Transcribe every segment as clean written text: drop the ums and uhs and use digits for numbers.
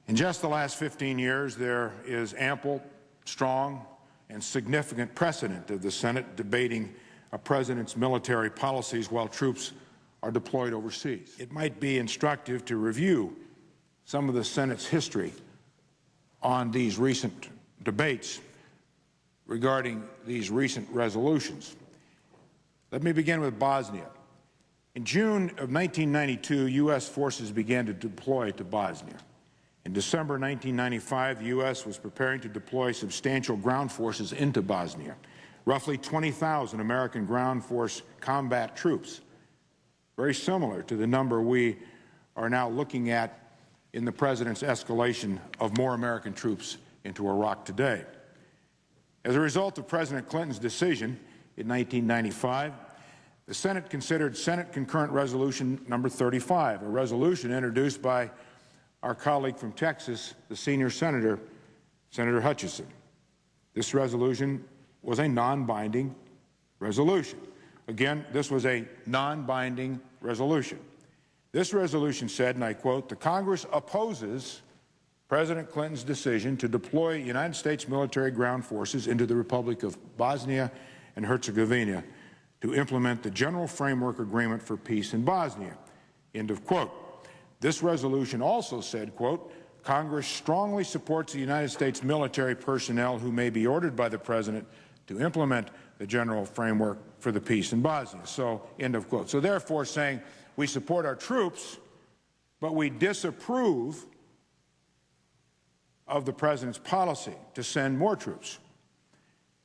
In just the last 15 years, there is ample, strong, and significant precedent of the Senate debating a president's military policies while troops are deployed overseas. It might be instructive to review some of the Senate's history on these recent debates regarding these recent resolutions. Let me begin with Bosnia. In June of 1992, U.S. forces began to deploy to Bosnia. In December 1995, the U.S. was preparing to deploy substantial ground forces into Bosnia, roughly 20,000 American ground force combat troops, very similar to the number we are now looking at in the President's escalation of more American troops into Iraq today. As a result of President Clinton's decision in 1995, the Senate considered Senate Concurrent Resolution number 35, a resolution introduced by our colleague from Texas, the senior senator, Senator Hutchison. This resolution was a non-binding resolution. Again, this was a non-binding resolution. This resolution said, and I quote, "The Congress opposes President Clinton's decision to deploy United States military ground forces into the Republic of Bosnia and Herzegovina to implement the General Framework Agreement for Peace in Bosnia." End of quote. This resolution also said, quote, "Congress strongly supports the United States military personnel who may be ordered by the President to implement the General Framework for the Peace in Bosnia." So, end of quote. So therefore saying we support our troops, but we disapprove of the President's policy to send more troops.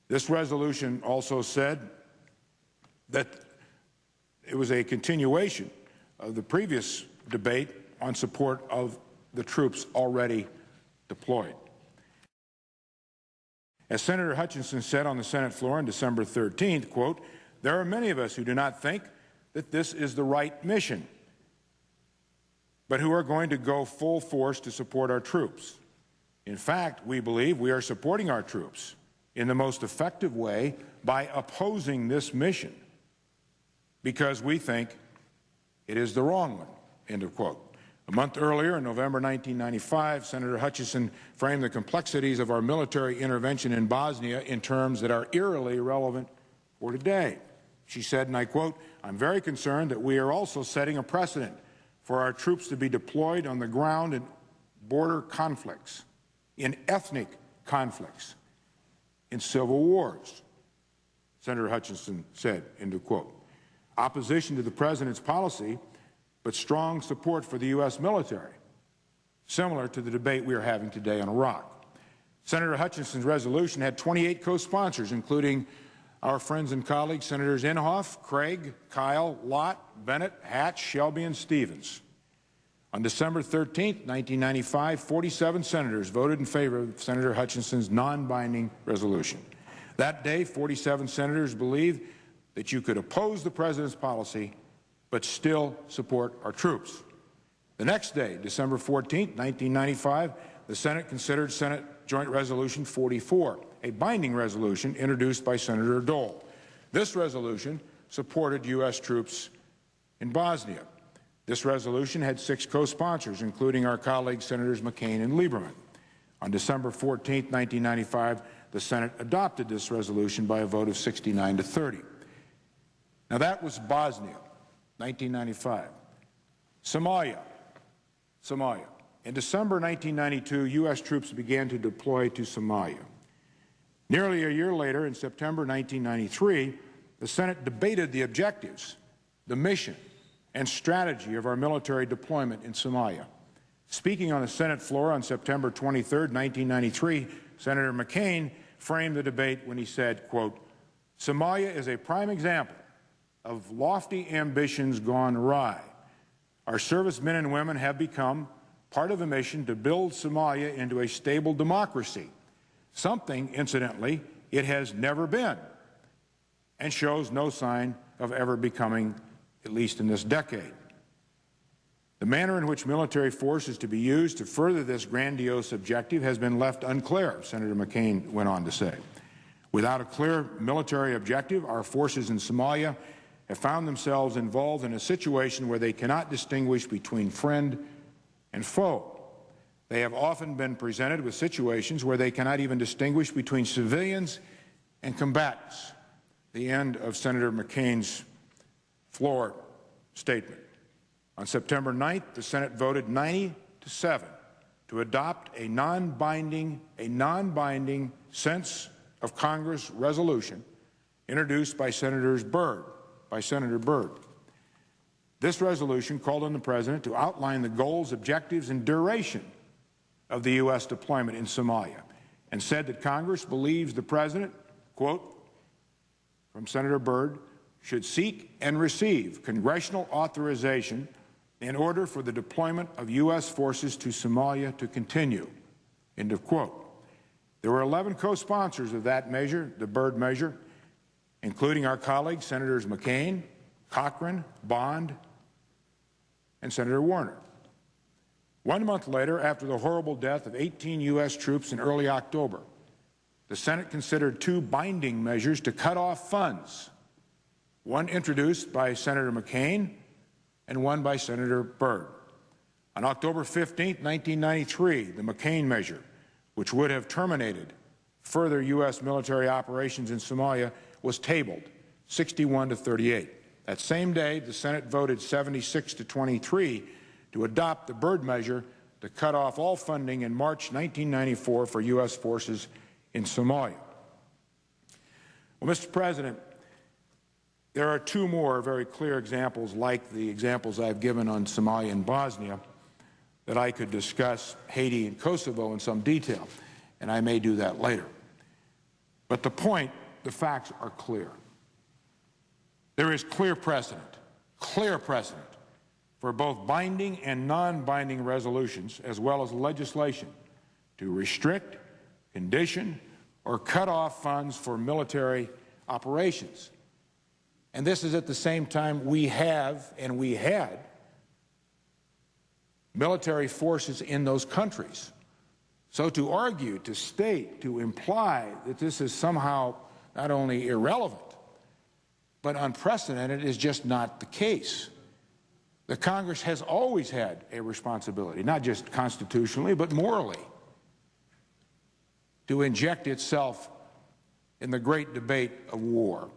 This resolution also said that it was a continuation of the previous debate on support of the troops already deployed. As Senator Hutchison said on the Senate floor on December 13th, quote, "There are many of us who do not think that this is the right mission, but who are going to go full force to support our troops. In fact, we believe we are supporting our troops in the most effective way by opposing this mission because we think it is the wrong one." End of quote. A month earlier, in November 1995, Senator Hutchison framed the complexities of our military intervention in Bosnia in terms that are eerily relevant for today. She said, and I quote, "I'm very concerned that we are also setting a precedent for our troops to be deployed on the ground in border conflicts, in ethnic conflicts, in civil wars," Senator Hutchison said, end of quote. Opposition to the President's policy, but strong support for the U.S. military, similar to the debate we are having today on Iraq. Senator Hutchison's resolution had 28 co-sponsors, including our friends and colleagues, Senators Inhofe, Craig, Kyle, Lott, Bennett, Hatch, Shelby, and Stevens. On December 13, 1995, 47 senators voted in favor of Senator Hutchison's non-binding resolution. That day, 47 senators believed that you could oppose the President's policy but still support our troops. The next day, December 14, 1995, the Senate considered Senate Joint Resolution 44, a binding resolution introduced by Senator Dole. This resolution supported U.S. troops in Bosnia. This resolution had 6 co-sponsors, including our colleagues Senators McCain and Lieberman. On December 14, 1995, the Senate adopted this resolution by a vote of 69 to 30. Now that was Bosnia, 1995. Somalia. In December 1992, U.S. troops began to deploy to Somalia. Nearly a year later, in September 1993, the Senate debated the objectives, the mission, and strategy of our military deployment in Somalia. Speaking on the Senate floor on September 23, 1993, Senator McCain framed the debate when he said, quote, "Somalia is a prime example of lofty ambitions gone awry. Our servicemen and women have become part of a mission to build Somalia into a stable democracy, something, incidentally, it has never been, and shows no sign of ever becoming, at least in this decade. The manner in which military force is to be used to further this grandiose objective has been left unclear," Senator McCain went on to say. "Without a clear military objective, our forces in Somalia have found themselves involved in a situation where they cannot distinguish between friend and foe. they have often been presented with situations where they cannot even distinguish between civilians and combatants. The end of Senator McCain's floor statement. On September 9th, the Senate voted 90-7 to adopt a non-binding sense of Congress resolution introduced by Senator Byrd. This resolution called on the President to outline the goals, objectives, and duration of the U.S. deployment in Somalia, and said that Congress believes the President, quote, from Senator Byrd, should seek and receive congressional authorization in order for the deployment of U.S. forces to Somalia to continue, end of quote. There were 11 co-sponsors of that measure, the Byrd measure, including our colleagues, Senators McCain, Cochran, Bond, and Senator Warner. 1 month later, after the horrible death of 18 U.S. troops in early October, the Senate considered 2 binding measures to cut off funds, one introduced by Senator McCain and one by Senator Byrd. On October 15, 1993, the McCain measure, which would have terminated further U.S. military operations in Somalia, was tabled 61-38. That same day, the Senate voted 76-23 to adopt the Byrd measure to cut off all funding in March 1994 for U.S. forces in Somalia. Well, Mr. President, there are 2 more very clear examples like the examples I've given on Somalia and Bosnia that I could discuss, Haiti and Kosovo, in some detail, and I may do that later. But the point, the facts are clear. There is clear precedent for both binding and non-binding resolutions, as well as legislation, to restrict, condition, or cut off funds for military operations. And this is at the same time we have, and we had, military forces in those countries. So to argue, to state, to imply that this is somehow not only irrelevant, but unprecedented is just not the case. The Congress has always had a responsibility, not just constitutionally, but morally, to inject itself in the great debate of war.